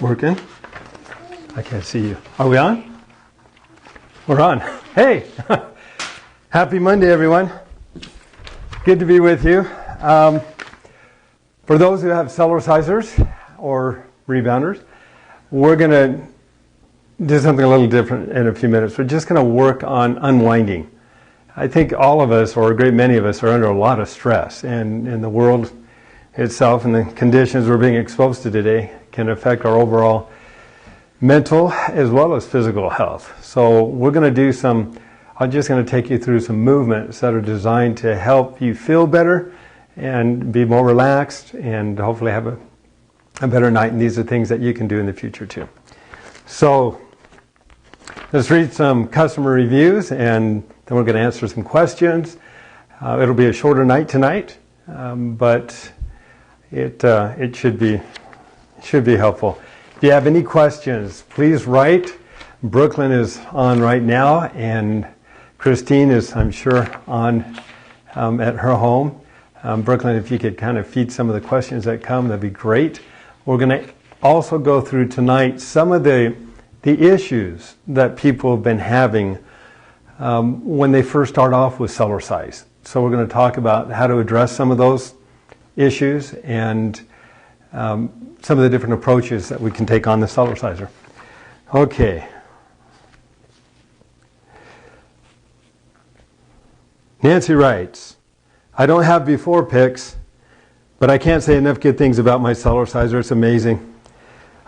Working? I can't see you. Are we on? We're on. Hey! Happy Monday, everyone. Good to be with you. For those who have Cellercisers or rebounders, we're going to do something a little different in a few minutes. We're just going to work on unwinding. I think all of us, or a great many of us, are under a lot of stress, and in the world itself and the conditions we're being exposed to today can affect our overall mental as well as physical health. So we're going to do I'm just going to take you through some movements that are designed to help you feel better and be more relaxed and hopefully have a better night. And these are things that you can do in the future too. So let's read some customer reviews and then we're going to answer some questions. It'll be a shorter night tonight, but it should be helpful. If you have any questions, please write. Brooklyn is on right now, and Christine is, I'm sure, on at her home. Brooklyn, if you could kind of feed some of the questions that come, that'd be great. We're going to also go through tonight some of the issues that people have been having when they first start off with Cellercise. So we're going to talk about how to address some of those issues and some of the different approaches that we can take on the Cellerciser. Okay. Nancy writes, I don't have before pics, but I can't say enough good things about my Cellerciser. It's amazing.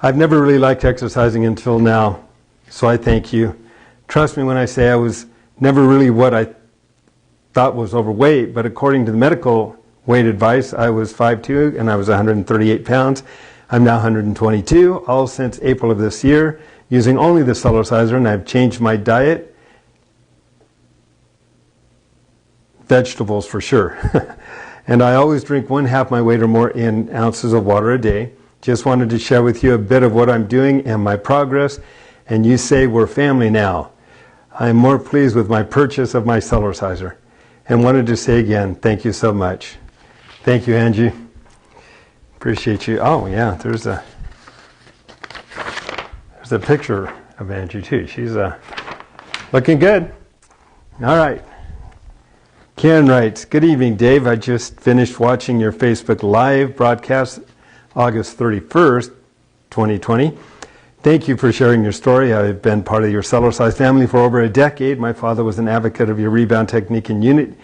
I've never really liked exercising until now, so I thank you. Trust me when I say I was never really what I thought was overweight, but according to the medical weight advice, I was 5'2", and I was 138 pounds. I'm now 122, all since April of this year, using only the Cellerciser, and I've changed my diet. Vegetables for sure. And I always drink 1/2 my weight or more in ounces of water a day. Just wanted to share with you a bit of what I'm doing and my progress, and you say we're family now. I am more pleased with my purchase of my Cellerciser, and wanted to say again, thank you so much. Thank you, Angie. Appreciate you. Oh yeah, there's a picture of Angie too. She's looking good. All right. Karen writes, good evening, Dave. I just finished watching your Facebook Live broadcast August 31st, 2020. Thank you for sharing your story. I've been part of your Cellercise family for over a decade. My father was an advocate of your rebound technique and unit.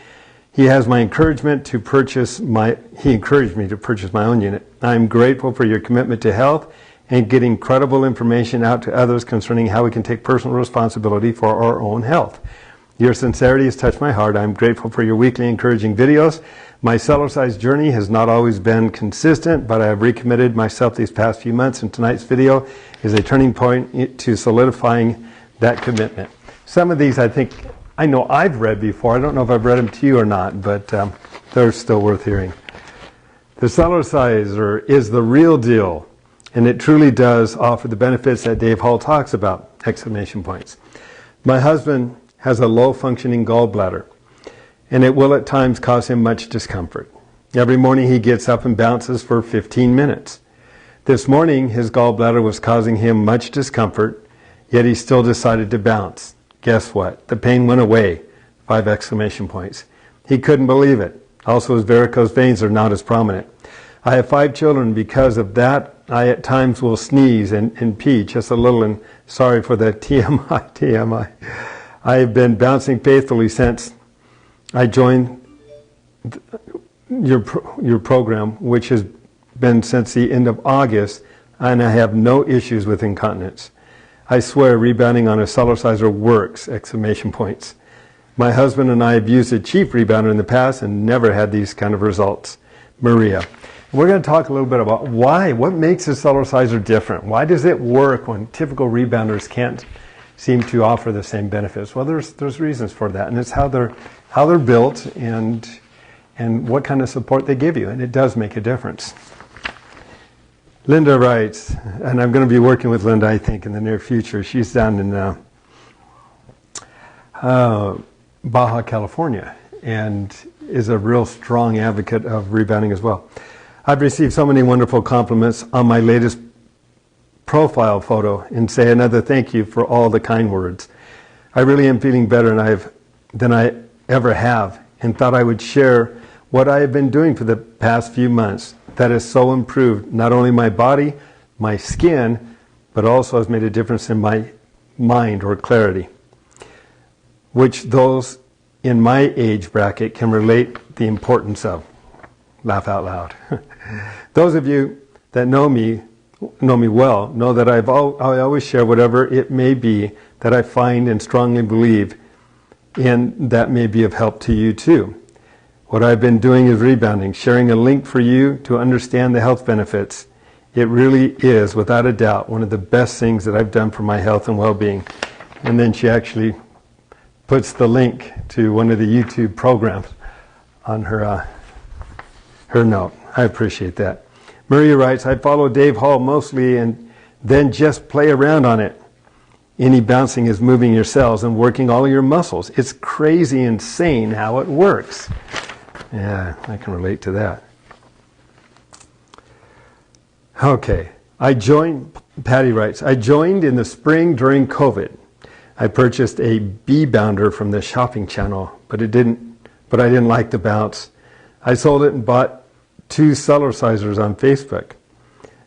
He encouraged me to purchase my own unit. I'm grateful for your commitment to health and getting credible information out to others concerning how we can take personal responsibility for our own health. Your sincerity has touched my heart. I'm grateful for your weekly encouraging videos. My Cellercise journey has not always been consistent, but I have recommitted myself these past few months, and tonight's video is a turning point to solidifying that commitment. Some of these I know I've read before. I don't know if I've read them to you or not, but they're still worth hearing. The Cellerciser is the real deal, and it truly does offer the benefits that Dave Hall talks about! Exclamation points. My husband has a low-functioning gallbladder, and it will at times cause him much discomfort. Every morning he gets up and bounces for 15 minutes. This morning his gallbladder was causing him much discomfort, yet he still decided to bounce. Guess what? The pain went away! 5 exclamation points. He couldn't believe it. Also, his varicose veins are not as prominent. I have 5 children. Because of that, I at times will sneeze and pee just a little, and sorry for the TMI. I have been bouncing faithfully since I joined your program, which has been since the end of August, and I have no issues with incontinence. I swear rebounding on a Cellerciser works! Exclamation points. My husband and I have used a cheap rebounder in the past and never had these kind of results. Maria. We're going to talk a little bit about what makes a Cellerciser different. Why does it work when typical rebounders can't seem to offer the same benefits? Well, there's reasons for that, and it's how they're built and what kind of support they give you, and it does make a difference. Linda writes, and I'm going to be working with Linda, I think, in the near future. She's down in Baja California, and is a real strong advocate of rebounding as well. I've received so many wonderful compliments on my latest profile photo and say another thank you for all the kind words. I really am feeling better than I ever have, and thought I would share what I have been doing for the past few months that has so improved not only my body, my skin, but also has made a difference in my mind or clarity, which those in my age bracket can relate the importance of. Laugh out loud. Those of you that know me well know that I always share whatever it may be that I find and strongly believe in that may be of help to you too. What I've been doing is rebounding, sharing a link for you to understand the health benefits. It really is, without a doubt, one of the best things that I've done for my health and well-being. And then she actually puts the link to one of the YouTube programs on her note. I appreciate that. Maria writes, I follow Dave Hall mostly and then just play around on it. Any bouncing is moving your cells and working all your muscles. It's crazy insane how it works. Yeah, I can relate to that. Okay, Patty writes, I joined in the spring during COVID. I purchased a Rebounder from the shopping channel, but I didn't like the bounce. I sold it and bought 2 Cellercisers on Facebook.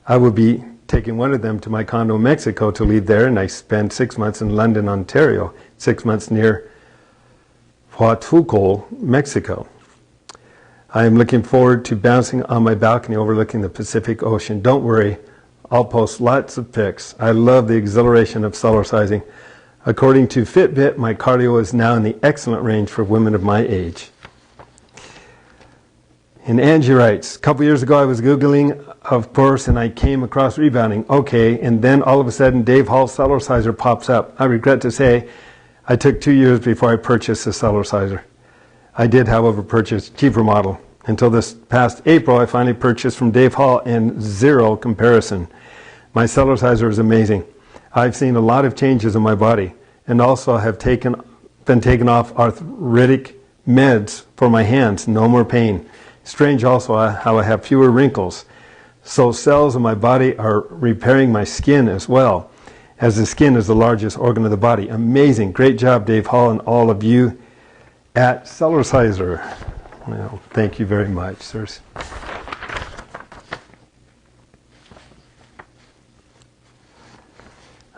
I will be taking one of them to my condo in Mexico to leave there, and I spent 6 months in London, Ontario, 6 months near Huatulco, Mexico. I am looking forward to bouncing on my balcony overlooking the Pacific Ocean. Don't worry, I'll post lots of pics. I love the exhilaration of Cellercising. According to Fitbit, my cardio is now in the excellent range for women of my age. And Angie writes, a couple years ago I was Googling, of course, and I came across rebounding. Okay, and then all of a sudden Dave Hall Cellerciser pops up. I regret to say I took 2 years before I purchased the Cellerciser. I did, however, purchase a cheaper model. Until this past April, I finally purchased from Dave Hall, and zero comparison. My Cellerciser is amazing. I've seen a lot of changes in my body, and also have been taken off arthritic meds for my hands. No more pain. Strange also how I have fewer wrinkles. So cells in my body are repairing my skin as well, as the skin is the largest organ of the body. Amazing. Great job, Dave Hall, and all of you at Cellerciser. Well, thank you very much, sirs.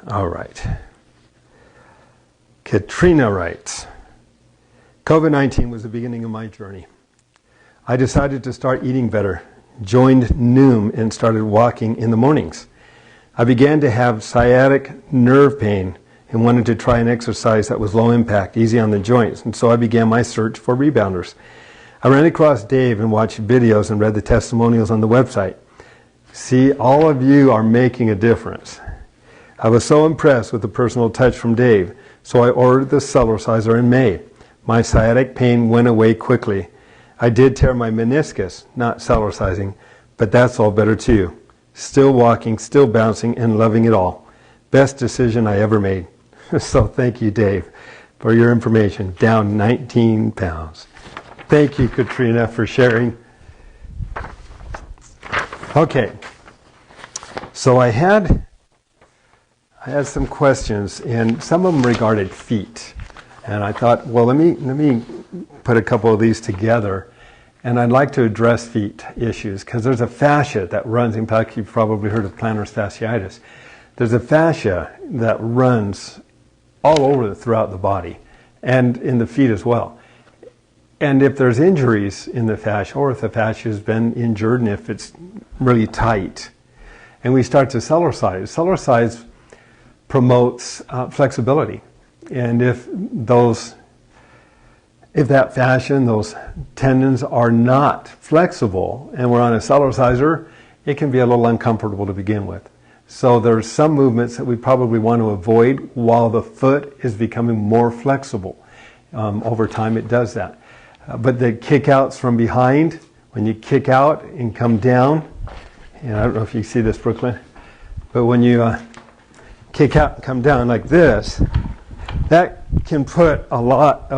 All right. Katrina writes, COVID-19 was the beginning of my journey. I decided to start eating better, joined Noom, and started walking in the mornings. I began to have sciatic nerve pain and wanted to try an exercise that was low impact, easy on the joints, and so I began my search for rebounders. I ran across Dave and watched videos and read the testimonials on the website. See, all of you are making a difference. I was so impressed with the personal touch from Dave, so I ordered the Cellerciser in May. My sciatic pain went away quickly. I did tear my meniscus, not Cellercising, but that's all better too. Still walking, still bouncing, and loving it all. Best decision I ever made. So thank you, Dave, for your information. Down 19 pounds. Thank you, Katrina, for sharing. Okay, so I had some questions, and some of them regarded feet. And I thought, well, let me put a couple of these together, and I'd like to address feet issues, because there's a fascia that runs, in fact, you've probably heard of plantar fasciitis. There's a fascia that runs all over throughout the body, and in the feet as well. And if there's injuries in the fascia, or if the fascia has been injured, and if it's really tight, and we start to Cellercise. Cellercise promotes flexibility. And if that fascia and those tendons are not flexible, and we're on a Cellerciser, it can be a little uncomfortable to begin with. So there's some movements that we probably want to avoid while the foot is becoming more flexible. Over time it does that. But the kick-outs from behind, when you kick out and come down, and I don't know if you see this, Brooklyn, but when you kick out and come down like this, that can put a lot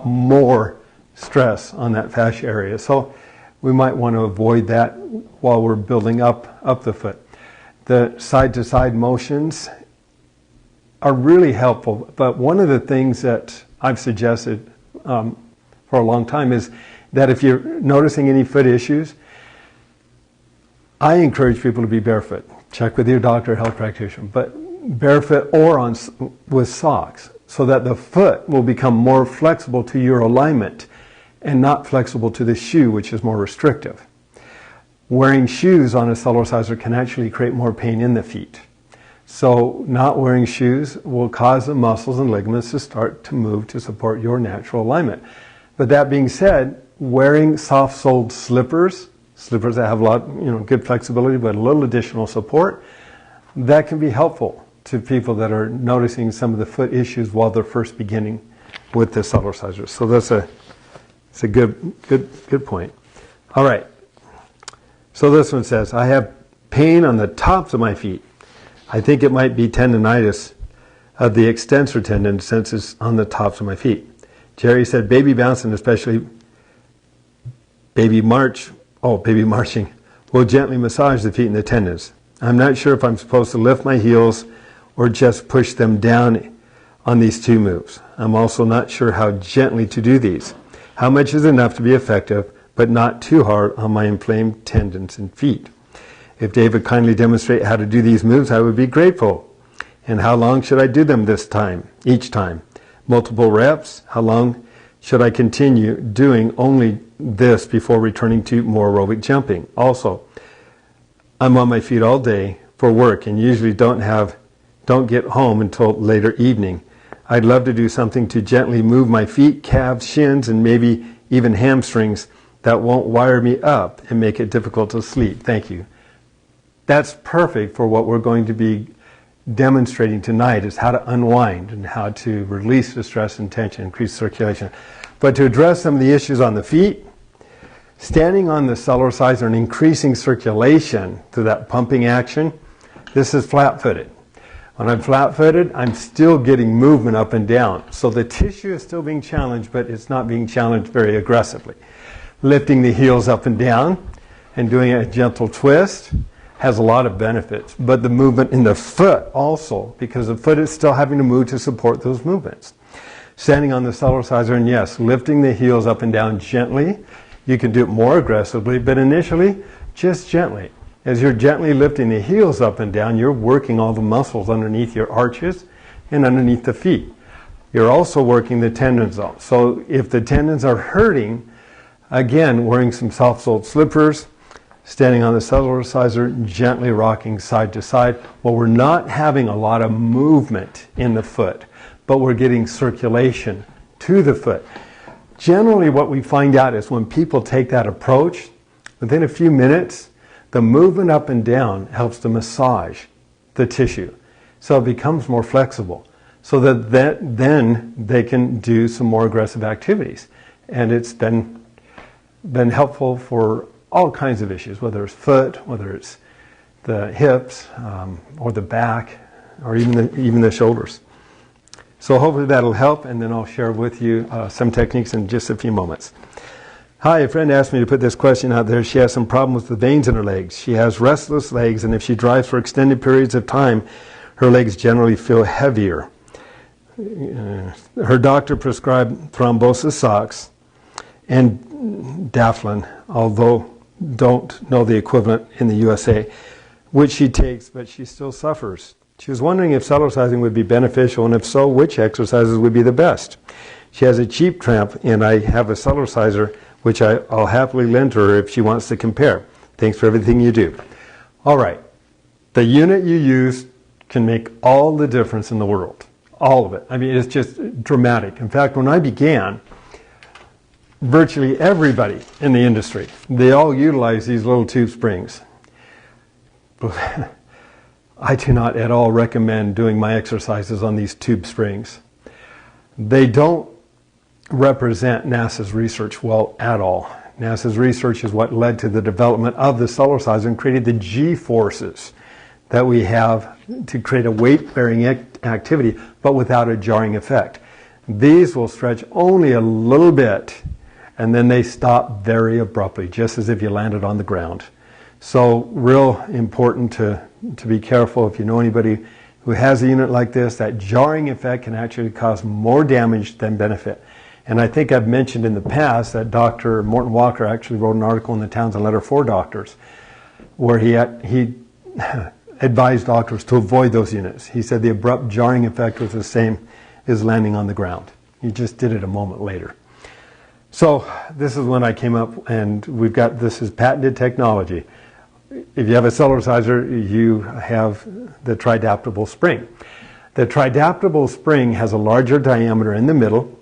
more stress on that fascia area. So we might want to avoid that while we're building up the foot. the side-to-side motions are really helpful. But one of the things that I've suggested for a long time is that if you're noticing any foot issues, I encourage people to be barefoot. Check with your doctor or health practitioner, but barefoot or with socks, so that the foot will become more flexible to your alignment and not flexible to the shoe, which is more restrictive. Wearing shoes on a Cellerciser can actually create more pain in the feet. So not wearing shoes will cause the muscles and ligaments to start to move to support your natural alignment. But that being said, wearing soft-soled slippers that have a lot, good flexibility but a little additional support, that can be helpful to people that are noticing some of the foot issues while they're first beginning with the Cellerciser. So that's a good point. All right. So this one says, I have pain on the tops of my feet. I think it might be tendonitis of the extensor tendon since it's on the tops of my feet. Jerry said baby bouncing, especially baby marching, will gently massage the feet and the tendons. I'm not sure if I'm supposed to lift my heels or just push them down on these two moves. I'm also not sure how gently to do these. How much is enough to be effective, but not too hard on my inflamed tendons and feet? If Dave would kindly demonstrate how to do these moves, I would be grateful. And how long should I do them each time? Multiple reps? How long should I continue doing only this before returning to more aerobic jumping? Also, I'm on my feet all day for work and usually don't get home until later evening. I'd love to do something to gently move my feet, calves, shins, and maybe even hamstrings that won't wire me up and make it difficult to sleep. Thank you. That's perfect for what we're going to be demonstrating tonight, is how to unwind and how to release the stress and tension, increase circulation. But to address some of the issues on the feet, standing on the Cellerciser and increasing circulation through that pumping action, this is flat-footed. When I'm flat-footed, I'm still getting movement up and down. So the tissue is still being challenged, but it's not being challenged very aggressively. Lifting the heels up and down and doing a gentle twist has a lot of benefits. But the movement in the foot also, because the foot is still having to move to support those movements. Standing on the Cellerciser, and yes, lifting the heels up and down gently. You can do it more aggressively, but initially, just gently. As you're gently lifting the heels up and down, you're working all the muscles underneath your arches and underneath the feet. You're also working the tendons out. So if the tendons are hurting, again, wearing some soft-soled slippers, standing on the Cellerciser, gently rocking side to side. Well, we're not having a lot of movement in the foot, but we're getting circulation to the foot. Generally, what we find out is when people take that approach, within a few minutes, the movement up and down helps to massage the tissue. So it becomes more flexible, so that then they can do some more aggressive activities. And it's been helpful for all kinds of issues, whether it's foot, whether it's the hips, or the back, or even the shoulders. So hopefully that'll help, and then I'll share with you some techniques in just a few moments. Hi, a friend asked me to put this question out there. She has some problems with the veins in her legs. She has restless legs, and if she drives for extended periods of time, her legs generally feel heavier. Her doctor prescribed thrombosis socks and Daflin, although don't know the equivalent in the USA, which she takes, but she still suffers. She was wondering if Cellercising would be beneficial, and if so, which exercises would be the best. She has a cheap tramp, and I have a Cellerciser, which I'll happily lend to her if she wants to compare. Thanks for everything you do. All right. The unit you use can make all the difference in the world. All of it. I mean, it's just dramatic. In fact, when I began, virtually everybody in the industry, they all utilize these little tube springs. I do not at all recommend doing my exercises on these tube springs. They don't represent NASA's research well at all. NASA's research is what led to the development of the Cellerciser and created the G-forces that we have to create a weight-bearing activity, but without a jarring effect. These will stretch only a little bit, and then they stop very abruptly, just as if you landed on the ground. So real important to be careful. If you know anybody who has a unit like this, that jarring effect can actually cause more damage than benefit. And I think I've mentioned in the past that Dr. Morton Walker actually wrote an article in the Townsend Letter for doctors where he advised doctors to avoid those units. He said the abrupt jarring effect was the same as landing on the ground. He just did it a moment later. So this is when I came up, and we've got, this is patented technology. If you have a Cellerciser, you have the tridaptable spring. The tridaptable spring has a larger diameter in the middle,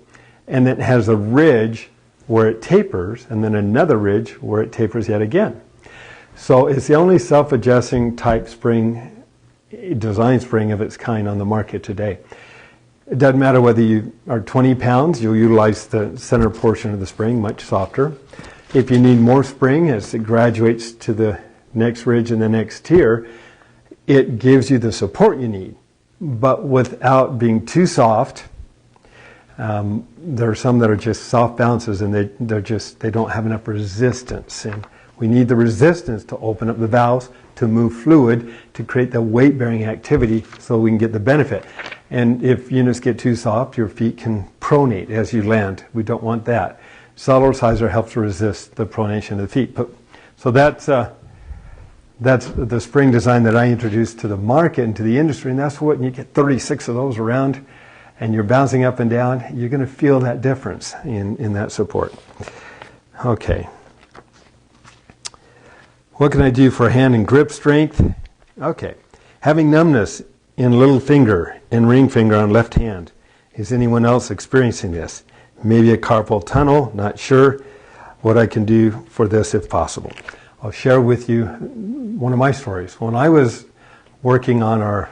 and it has a ridge where it tapers, and then another ridge where it tapers yet again. So it's the only self-adjusting type spring, design spring of its kind on the market today. It doesn't matter whether you are 20 pounds, you'll utilize the center portion of the spring, much softer. If you need more spring as it graduates to the next ridge and the next tier, it gives you the support you need, but without being too soft. There are some that are just soft bounces, and they don't have enough resistance. And we need the resistance to open up the valves, to move fluid, to create the weight-bearing activity so we can get the benefit. And if units get too soft, your feet can pronate as you land. We don't want that. Cellerciser helps resist the pronation of the feet. So that's the spring design that I introduced to the market and to the industry, and that's what, and you get 36 of those around, and you're bouncing up and down, you're going to feel that difference in that support. Okay. What can I do for hand and grip strength? Okay. Having numbness in little finger and ring finger on left hand. Is anyone else experiencing this? Maybe a carpal tunnel, not sure what I can do for this if possible. I'll share with you one of my stories. When I was working on our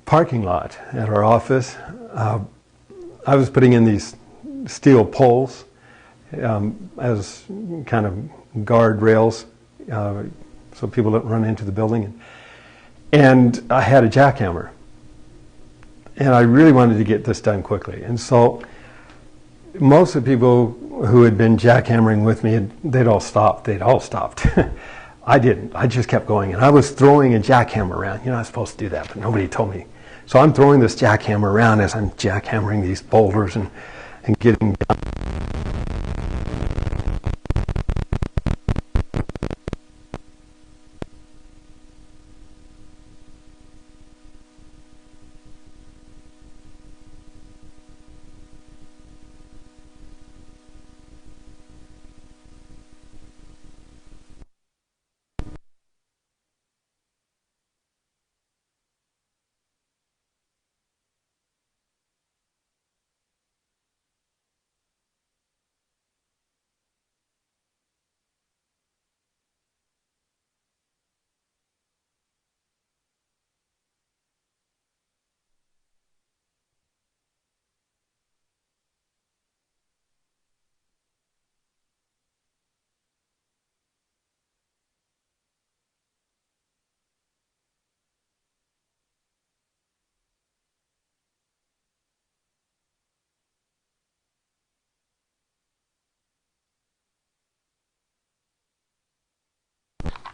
parking lot at our office, I was putting in these steel poles as kind of guard rails so people don't run into the building. And I had a jackhammer. And I really wanted to get this done quickly. And so most of the people who had been jackhammering with me, they'd all stopped. I didn't. I just kept going. And I was throwing a jackhammer around. You're not supposed to do that, but nobody told me. So I'm throwing this jackhammer around as I'm jackhammering these boulders and getting down.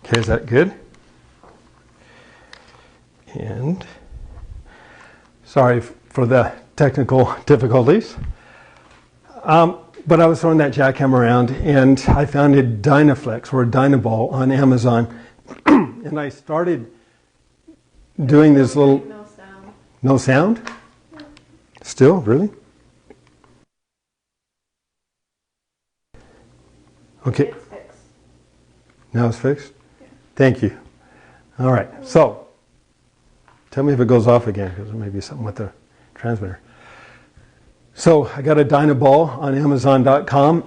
Okay, is that good? And sorry for the technical difficulties. But I was throwing that jackhammer around, and I found a Dynaflex or a Dynaball on Amazon. And I started doing this little... No sound. No sound? No. Still? Really? Okay. It's fixed. Now it's fixed? Yeah. Thank you. All right. So, tell me if it goes off again, because there may be something with the transmitter. So, I got a Dynaball on Amazon.com,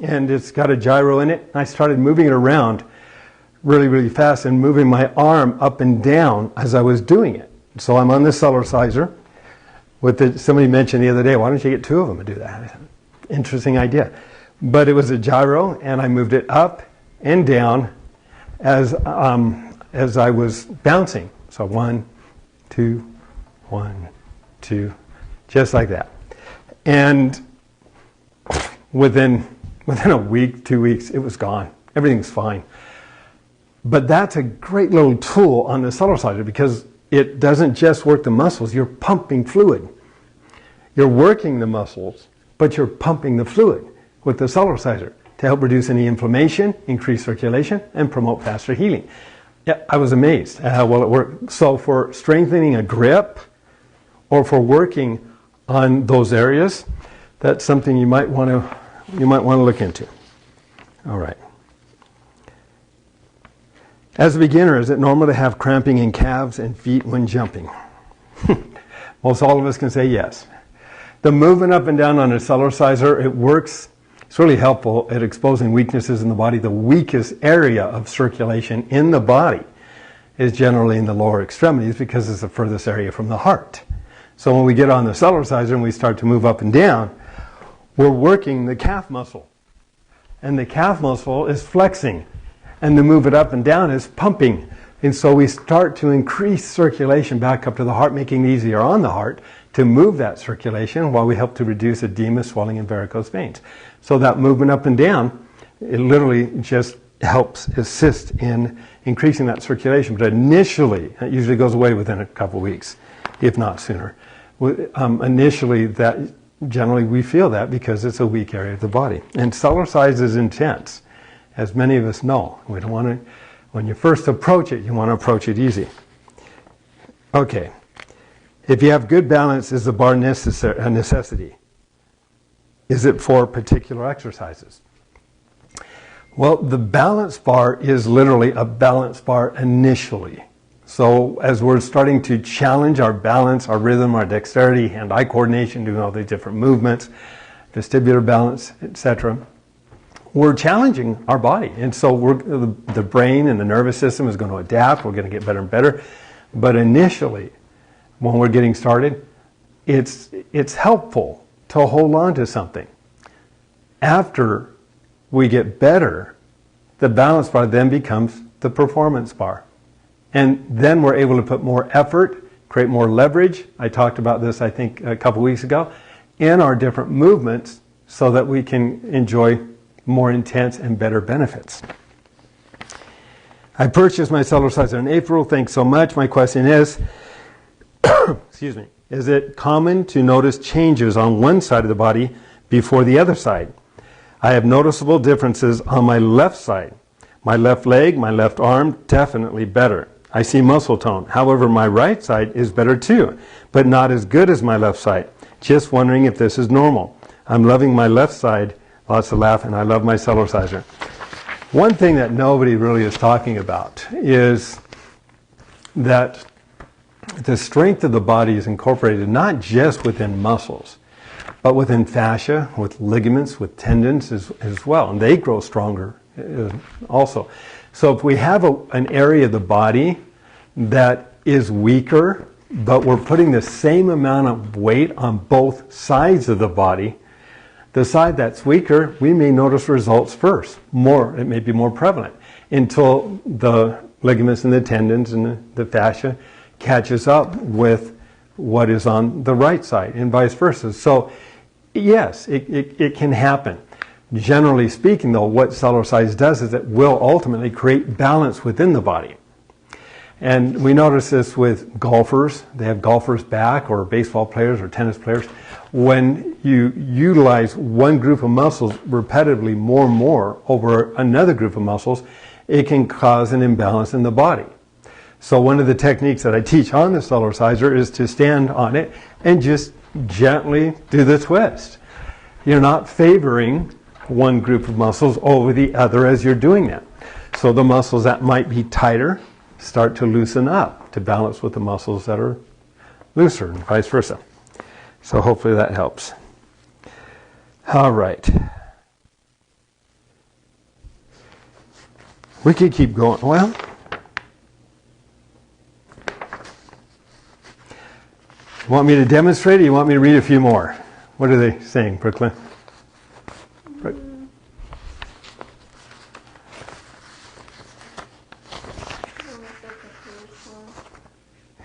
and it's got a gyro in it. I started moving it around really, really fast and moving my arm up and down as I was doing it. So, I'm on the Cellerciser. Somebody mentioned the other day, why don't you get two of them to do that? Interesting idea. But it was a gyro, and I moved it up and down as I was bouncing. So 1, 2, 1, 2, just like that. And within a week, 2 weeks, it was gone. Everything's fine. But that's a great little tool on the Cellerciser because it doesn't just work the muscles, you're pumping fluid. You're working the muscles, but you're pumping the fluid with the Cellerciser to help reduce any inflammation, increase circulation, and promote faster healing. Yeah, I was amazed at how well it worked. So for strengthening a grip or for working on those areas, that's something you might want to look into. All right. As a beginner, is it normal to have cramping in calves and feet when jumping? Most all of us can say yes. The movement up and down on a Cellerciser, it works. It's really helpful at exposing weaknesses in the body. The weakest area of circulation in the body is generally in the lower extremities because it's the furthest area from the heart. So when we get on the Cellerciser and we start to move up and down, we're working the calf muscle. And the calf muscle is flexing. And to move it up and down is pumping. And so we start to increase circulation back up to the heart, making it easier on the heart to move that circulation while we help to reduce edema, swelling, and varicose veins. So that movement up and down, it literally just helps assist in increasing that circulation. But initially, it usually goes away within a couple of weeks, if not sooner. Initially, that generally we feel that because it's a weak area of the body. And Cellercise is intense, as many of us know. We don't want to, when you first approach it, you want to approach it easy. Okay. If you have good balance, is the bar a necessity? Is it for particular exercises? Well, the balance bar is literally a balance bar initially. So as we're starting to challenge our balance, our rhythm, our dexterity, hand-eye coordination, doing all these different movements, vestibular balance, etc., we're challenging our body. And so the brain and the nervous system is going to adapt. We're going to get better and better. But initially, when we're getting started, it's helpful to hold on to something. After we get better, the balance bar then becomes the performance bar. And then we're able to put more effort, create more leverage. I talked about this, I think, a couple weeks ago, in our different movements so that we can enjoy more intense and better benefits. I purchased my Cellerciser in April. Thanks so much. My question is, excuse me, is it common to notice changes on one side of the body before the other side? I have noticeable differences on my left side. My left leg, my left arm, definitely better. I see muscle tone. However, my right side is better too, but not as good as my left side. Just wondering if this is normal. I'm loving my left side. Lots of laugh, and I love my Cellerciser. One thing that nobody really is talking about is that the strength of the body is incorporated not just within muscles, but within fascia, with ligaments, with tendons as well. And they grow stronger also. So if we have an area of the body that is weaker, but we're putting the same amount of weight on both sides of the body, the side that's weaker, we may notice results first. It may be more prevalent until the ligaments and the tendons and the fascia catches up with what is on the right side and vice versa. So yes, it can happen. Generally speaking, though, what Cellercise does is it will ultimately create balance within the body. And we notice this with golfers. They have golfers' back, or baseball players or tennis players. When you utilize one group of muscles repetitively more and more over another group of muscles, it can cause an imbalance in the body. So one of the techniques that I teach on the Cellerciser is to stand on it and just gently do the twist. You're not favoring one group of muscles over the other as you're doing that. So the muscles that might be tighter start to loosen up to balance with the muscles that are looser and vice versa. So hopefully that helps. All right. We could keep going. Well, you want me to demonstrate or you want me to read a few more? What are they saying, Brooklyn?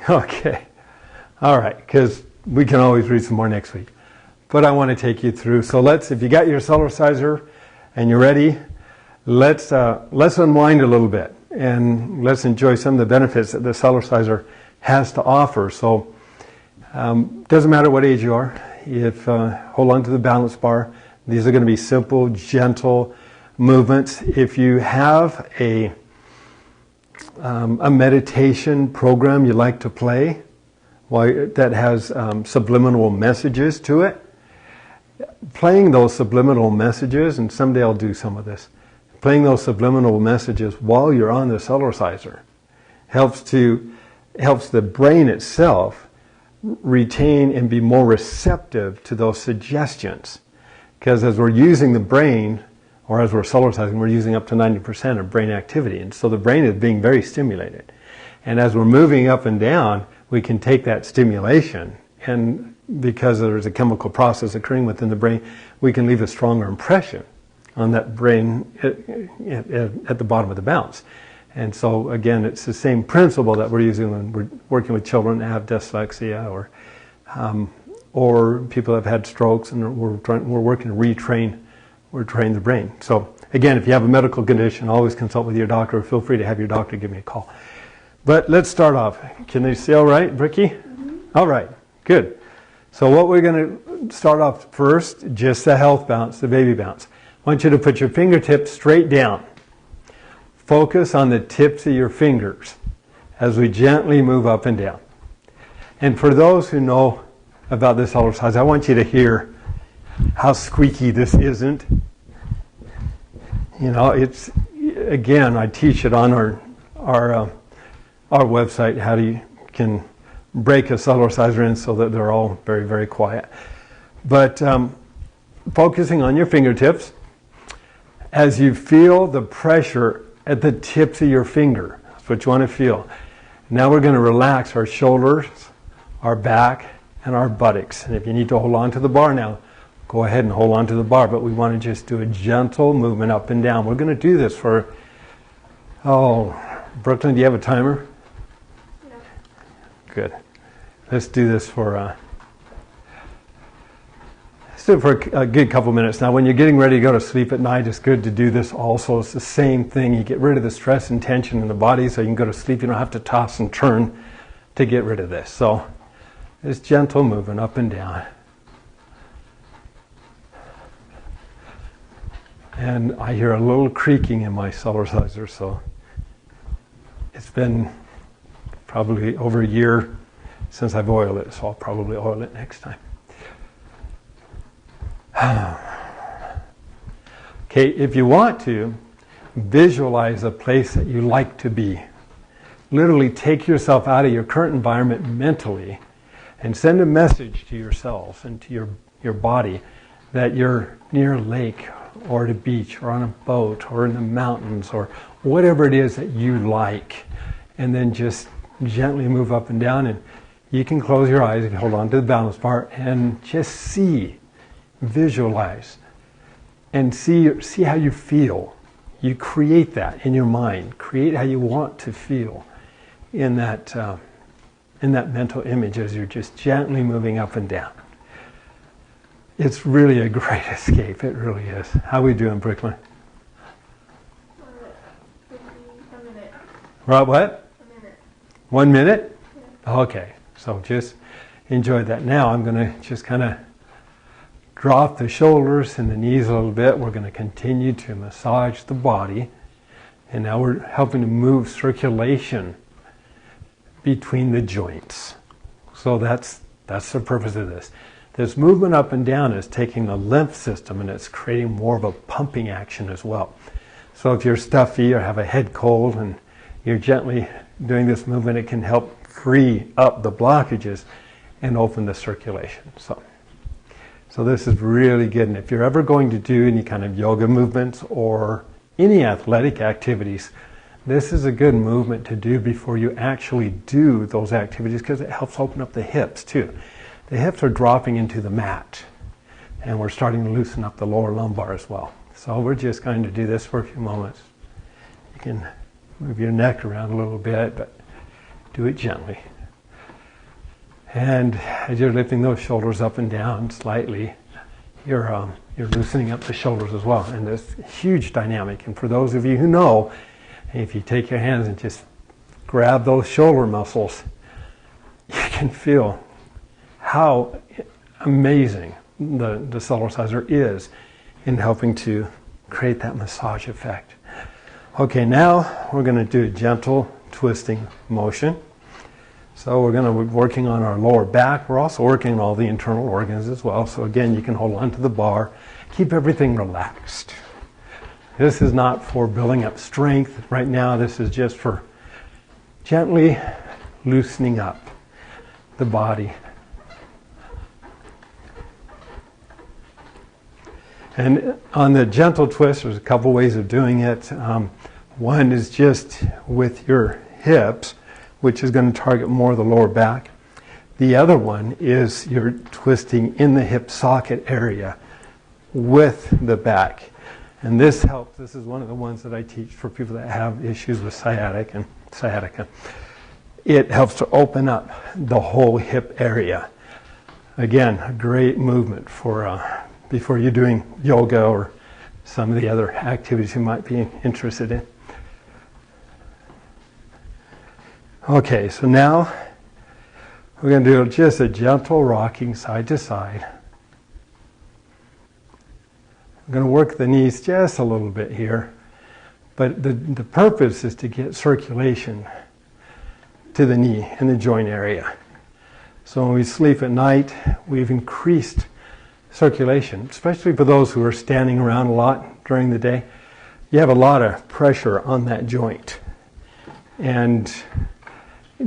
Okay. All right, because we can always read some more next week. But I want to take you through. So if you got your Cellerciser and you're ready, let's unwind a little bit and let's enjoy some of the benefits that the Cellerciser has to offer. So, doesn't matter what age you are. If hold on to the balance bar. These are going to be simple, gentle movements. If you have a meditation program you like to play, that has subliminal messages to it, playing those subliminal messages, and someday I'll do some of this, playing those subliminal messages while you're on the Cellerciser helps the brain itself retain and be more receptive to those suggestions. Because as we're using the brain, or as we're Cellercising, we're using up to 90% of brain activity. And so the brain is being very stimulated. And as we're moving up and down, we can take that stimulation, and because there's a chemical process occurring within the brain, we can leave a stronger impression on that brain at the bottom of the bounce. And so again, it's the same principle that we're using when we're working with children that have dyslexia, or people that have had strokes, and we're working to retrain the brain. So again, if you have a medical condition, always consult with your doctor. Feel free to have your doctor give me a call. But let's start off. Can they see all right, Ricky? Mm-hmm. All right, good. So what we're going to start off first, just the health bounce, the baby bounce. I want you to put your fingertips straight down. Focus on the tips of your fingers as we gently move up and down. And for those who know about this Cellercise, I want you to hear how squeaky this isn't. You know, it's, again, I teach it on our website, how you can break a Cellerciser in so that they're all very, very quiet. But focusing on your fingertips, as you feel the pressure at the tips of your finger, that's what you want to feel. Now we're going to relax our shoulders, our back, and our buttocks. And if you need to hold on to the bar now, go ahead and hold on to the bar, but we want to just do a gentle movement up and down. We're going to do this for, Brooklyn, do you have a timer? No. Good. Let's do this for a good couple minutes. Now, when you're getting ready to go to sleep at night, it's good to do this also. It's the same thing. You get rid of the stress and tension in the body so you can go to sleep. You don't have to toss and turn to get rid of this. So, it's gentle moving up and down. And I hear a little creaking in my Cellerciser, so it's been probably over a year since I've oiled it, so I'll probably oil it next time. Okay, if you want to, visualize a place that you like to be. Literally take yourself out of your current environment mentally and send a message to yourself and to your body that you're near a lake or at a beach or on a boat or in the mountains or whatever it is that you like. And then just gently move up and down, and you can close your eyes if you hold on to the balance bar and just see, visualize, and see how you feel. You create that in your mind. Create how you want to feel in that mental image as you're just gently moving up and down. It's really a great escape. It really is. How are we doing, Brooklyn? A minute. Right, what? A minute. 1 minute? Yeah. Okay. So just enjoy that. Now I'm going to just kind of drop the shoulders and the knees a little bit. We're going to continue to massage the body. And now we're helping to move circulation between the joints. So that's the purpose of this. This movement up and down is taking the lymph system and it's creating more of a pumping action as well. So if you're stuffy or have a head cold and you're gently doing this movement, it can help free up the blockages and open the circulation. So this is really good. And if you're ever going to do any kind of yoga movements or any athletic activities, this is a good movement to do before you actually do those activities because it helps open up the hips too. The hips are dropping into the mat, and we're starting to loosen up the lower lumbar as well. So we're just going to do this for a few moments. You can move your neck around a little bit, but do it gently. And as you're lifting those shoulders up and down slightly, you're loosening up the shoulders as well. And this huge dynamic. And for those of you who know, And if you take your hands and just grab those shoulder muscles, you can feel how amazing the Cellerciser is in helping to create that massage effect. Okay, now we're going to do a gentle twisting motion. So we're going to be working on our lower back. We're also working on all the internal organs as well. So again, you can hold on to the bar. Keep everything relaxed. This is not for building up strength right now. This is just for gently loosening up the body. And on the gentle twist, there's a couple ways of doing it. One is just with your hips, which is going to target more the lower back. The other one is you're twisting in the hip socket area with the back. And this helps. This is one of the ones that I teach for people that have issues with sciatica. It helps to open up the whole hip area. Again, a great movement for before you're doing yoga or some of the other activities you might be interested in. Okay, so now we're going to do just a gentle rocking side to side. I'm going to work the knees just a little bit here, but the purpose is to get circulation to the knee and the joint area. So when we sleep at night, we've increased circulation, especially for those who are standing around a lot during the day. You have a lot of pressure on that joint. And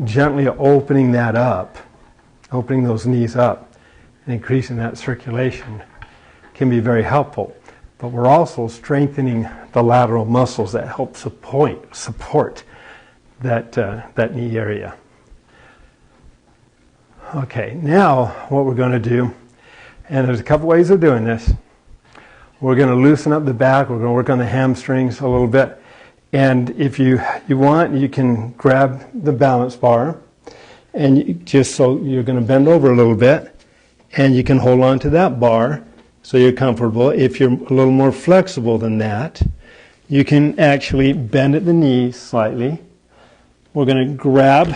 gently opening that up, opening those knees up, and increasing that circulation can be very helpful. But we're also strengthening the lateral muscles that help support that knee area. Okay, now what we're going to do, and there's a couple ways of doing this. We're going to loosen up the back. We're going to work on the hamstrings a little bit. And if you want, you can grab the balance bar, and just so you're going to bend over a little bit, and you can hold on to that bar so you're comfortable. If you're a little more flexible than that, you can actually bend at the knees slightly. We're going to grab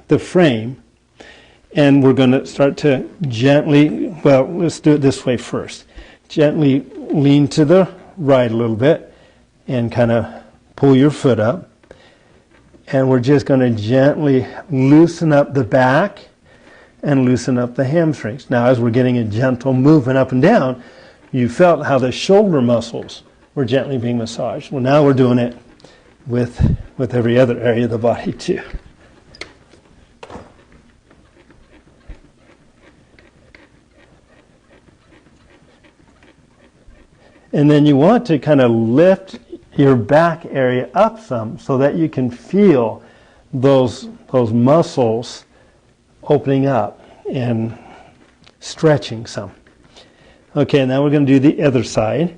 the frame, and we're going to start to gently, well, let's do it this way first. Gently lean to the right a little bit and kind of pull your foot up. And we're just going to gently loosen up the back and loosen up the hamstrings. Now, as we're getting a gentle movement up and down, you felt how the shoulder muscles were gently being massaged. Well, now we're doing it with every other area of the body too. And then you want to kind of lift your back area up some so that you can feel those muscles opening up and stretching some. Okay, now we're going to do the other side.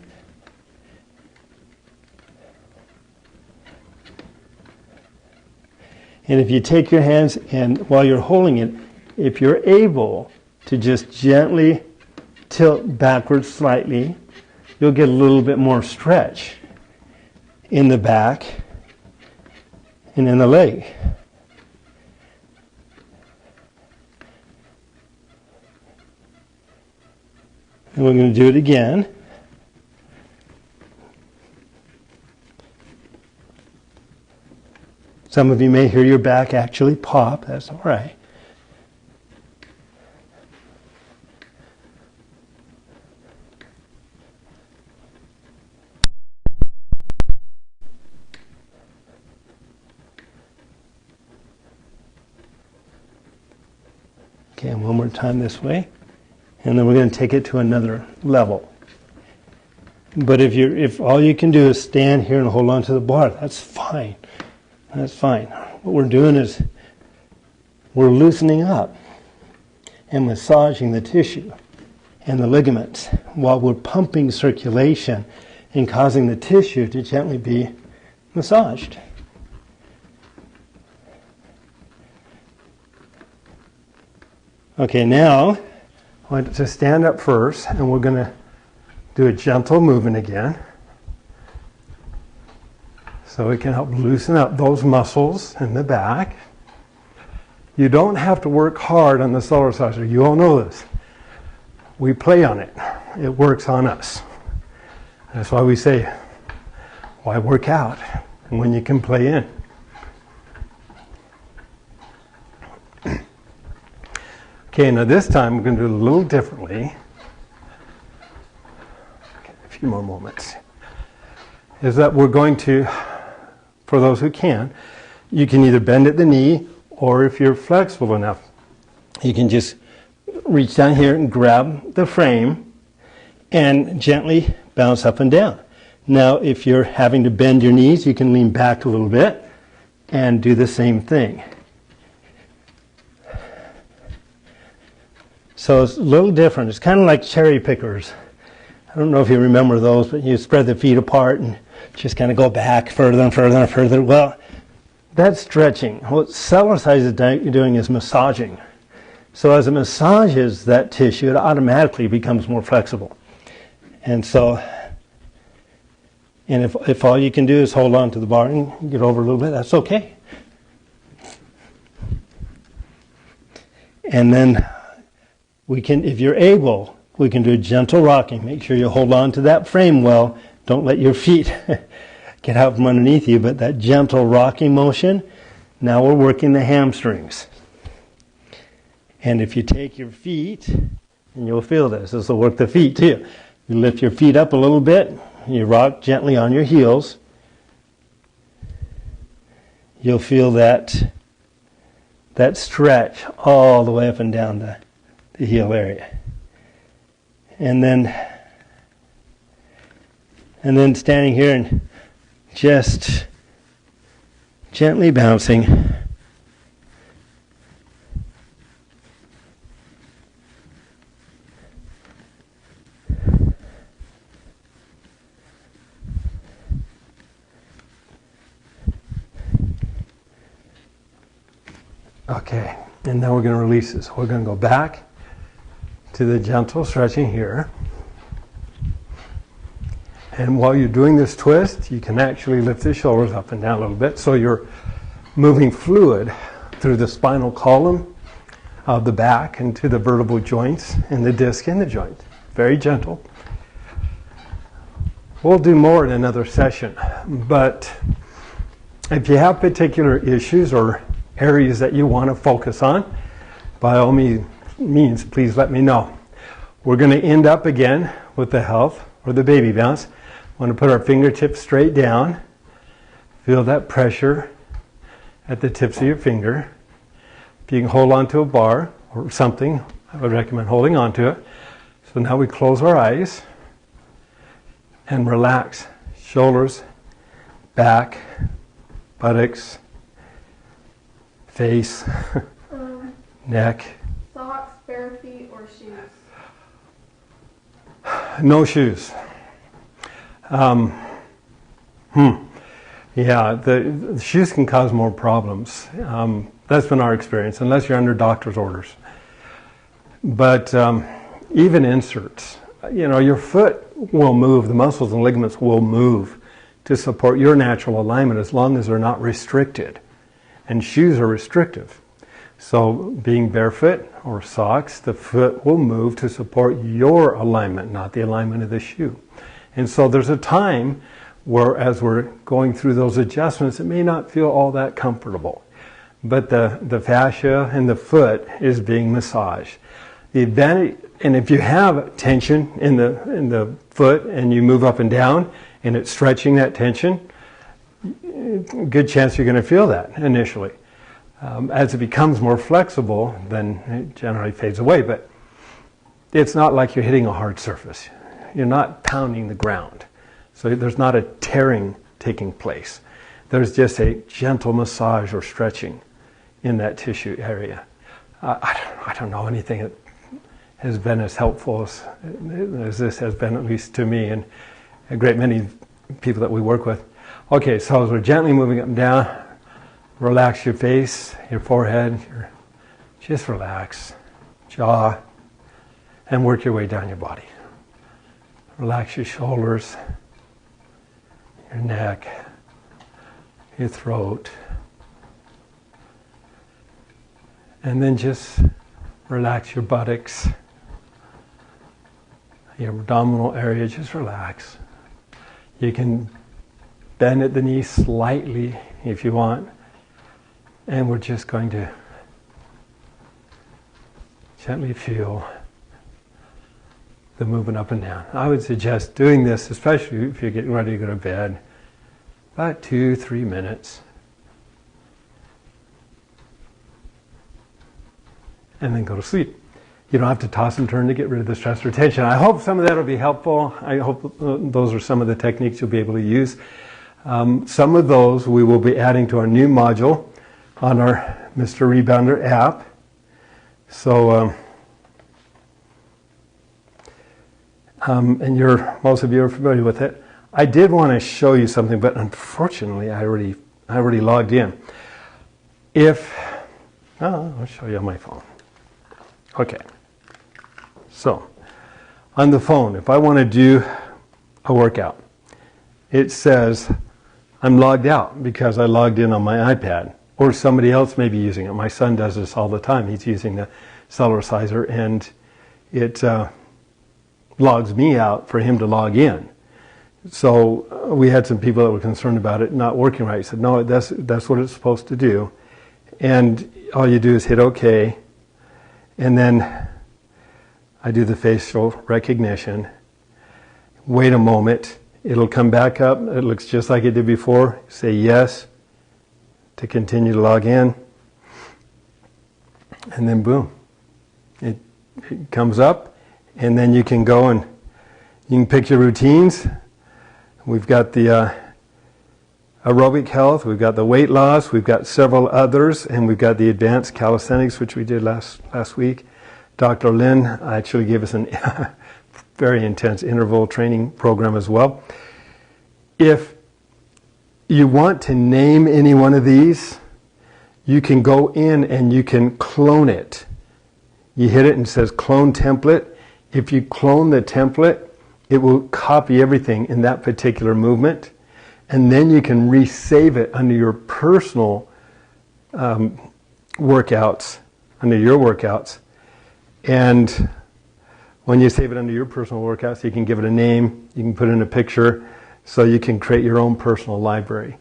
And if you take your hands and while you're holding it, if you're able to just gently tilt backwards slightly, you'll get a little bit more stretch in the back and in the leg. And we're going to do it again. Some of you may hear your back actually pop. That's all right. Okay, and one more time this way. And then we're going to take it to another level. But if all you can do is stand here and hold on to the bar, that's fine. That's fine. What we're doing is we're loosening up and massaging the tissue and the ligaments while we're pumping circulation and causing the tissue to gently be massaged. Okay, now I want to stand up first, and we're going to do a gentle movement again. So it can help loosen up those muscles in the back. You don't have to work hard on the Cellerciser. You all know this. We play on it. It works on us. That's why we say, why work out when you can play in? Okay, now this time we're going to do it a little differently. Okay, a few more moments. Is that we're going to, for those who can, you can either bend at the knee, or if you're flexible enough, you can just reach down here and grab the frame and gently bounce up and down. Now, if you're having to bend your knees, you can lean back a little bit and do the same thing. So it's a little different. It's kind of like cherry pickers. I don't know if you remember those, but you spread the feet apart and just kind of go back further and further and further. Well, that's stretching. What Cellercise is doing is massaging. So as it massages that tissue, it automatically becomes more flexible. And so, and if all you can do is hold on to the bar and get over a little bit, that's okay. And then we can, if you're able, we can do gentle rocking. Make sure you hold on to that frame well. Don't let your feet get out from underneath you, but that gentle rocking motion, now we're working the hamstrings. And if you take your feet, and you'll feel this will work the feet too. You lift your feet up a little bit, you rock gently on your heels. You'll feel that stretch all the way up and down the heel area. And then standing here and just gently bouncing. Okay, and now we're going to release this. We're going to go back to the gentle stretching here. And while you're doing this twist, you can actually lift the shoulders up and down a little bit, so you're moving fluid through the spinal column of the back into the vertebral joints and the disc in the joint. Very gentle. We'll do more in another session, but if you have particular issues or areas that you want to focus on, by all means, please let me know. We're going to end up again with the health or the baby bounce. I want to put our fingertips straight down. Feel that pressure at the tips of your finger. If you can hold on to a bar or something, I would recommend holding on to it. So now we close our eyes and relax. Shoulders, back, buttocks, face, neck. Socks, bare feet, or shoes? No shoes. Yeah, the shoes can cause more problems. That's been our experience, unless you're under doctor's orders. But even inserts, your foot will move, the muscles and ligaments will move to support your natural alignment as long as they're not restricted. And shoes are restrictive. So being barefoot or socks, the foot will move to support your alignment, not the alignment of the shoe. And so there's a time where, as we're going through those adjustments, it may not feel all that comfortable. But the fascia and the foot is being massaged. The advantage, and if you have tension in the foot and you move up and down and it's stretching that tension, good chance you're going to feel that initially. As it becomes more flexible, then it generally fades away. But it's not like you're hitting a hard surface. You're not pounding the ground. So there's not a tearing taking place. There's just a gentle massage or stretching in that tissue area. I don't know anything that has been as helpful as this has been, at least to me and a great many people that we work with. Okay, so as we're gently moving up and down, relax your face, your forehead, just relax, jaw, and work your way down your body. Relax your shoulders, your neck, your throat. And then just relax your buttocks, your abdominal area, just relax. You can bend at the knees slightly if you want. And we're just going to gently feel the movement up and down. I would suggest doing this, especially if you're getting ready to go to bed, about 2-3 minutes. And then go to sleep. You don't have to toss and turn to get rid of the stress or tension. I hope some of that will be helpful. I hope those are some of the techniques you'll be able to use. Some of those we will be adding to our new module on our Mr. Rebounder app. So, and most of you are familiar with it. I did want to show you something, but unfortunately I already logged in. I'll show you on my phone. Okay. So, on the phone, if I want to do a workout, it says I'm logged out because I logged in on my iPad, or somebody else may be using it. My son does this all the time. He's using the Cellerciser, and it logs me out for him to log in. So we had some people that were concerned about it not working right. He said, no, that's what it's supposed to do. And all you do is hit OK, and then I do the facial recognition. Wait a moment. It'll come back up. It looks just like it did before. Say yes to continue to log in. And then boom. It comes up. And then you can go and you can pick your routines. We've got the aerobic health. We've got the weight loss. We've got several others. And we've got the advanced calisthenics, which we did last week. Dr. Lynn actually gave us a very intense interval training program as well. If you want to name any one of these, you can go in and you can clone it. You hit it and it says clone template. If you clone the template, it will copy everything in that particular movement. And then you can resave it under your personal workouts, under your workouts. And when you save it under your personal workouts, you can give it a name, you can put in a picture, so you can create your own personal library.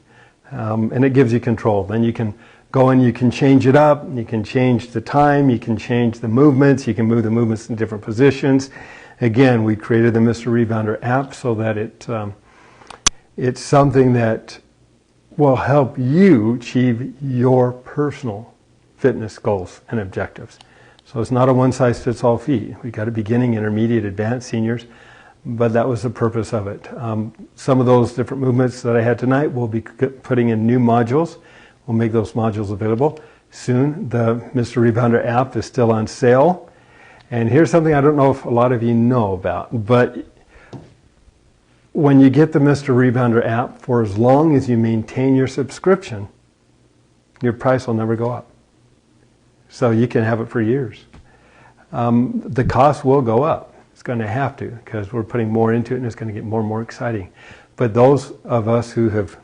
And it gives you control. Then you can go and you can change it up, you can change the time, you can change the movements, you can move the movements in different positions. Again, we created the Mr. Rebounder app so that it's something that will help you achieve your personal fitness goals and objectives. So it's not a one-size-fits-all feat. We've got a beginning, intermediate, advanced, seniors, but that was the purpose of it. Some of those different movements that I had tonight, we'll be putting in new modules. We'll make those modules available soon. The Mr. Rebounder app is still on sale. And here's something I don't know if a lot of you know about, but when you get the Mr. Rebounder app, for as long as you maintain your subscription, your price will never go up. So you can have it for years. The cost will go up. It's going to have to, because we're putting more into it and it's going to get more and more exciting. But those of us who have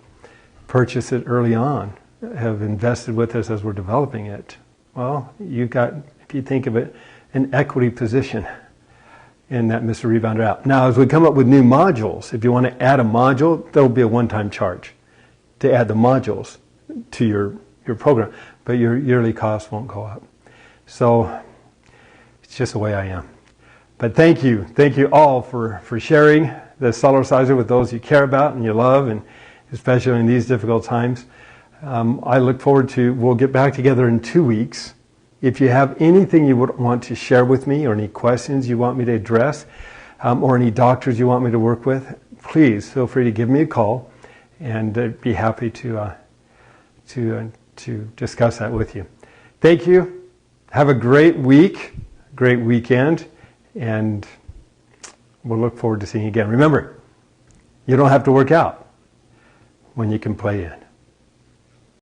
purchased it early on, have invested with us as we're developing it, well, you've got, if you think of it, an equity position in that Mr. Rebounder app. Now, as we come up with new modules, if you want to add a module, there will be a one-time charge to add the modules to your program, but your yearly cost won't go up. So it's just the way I am. But thank you all for sharing the Cellerciser with those you care about and you love, and especially in these difficult times. I look forward to, we'll get back together in 2 weeks. If you have anything you would want to share with me, or any questions you want me to address, or any doctors you want me to work with, please feel free to give me a call, and I'd be happy to discuss that with you. Thank you. Have a great week, great weekend, and we'll look forward to seeing you again. Remember, you don't have to work out when you can play in.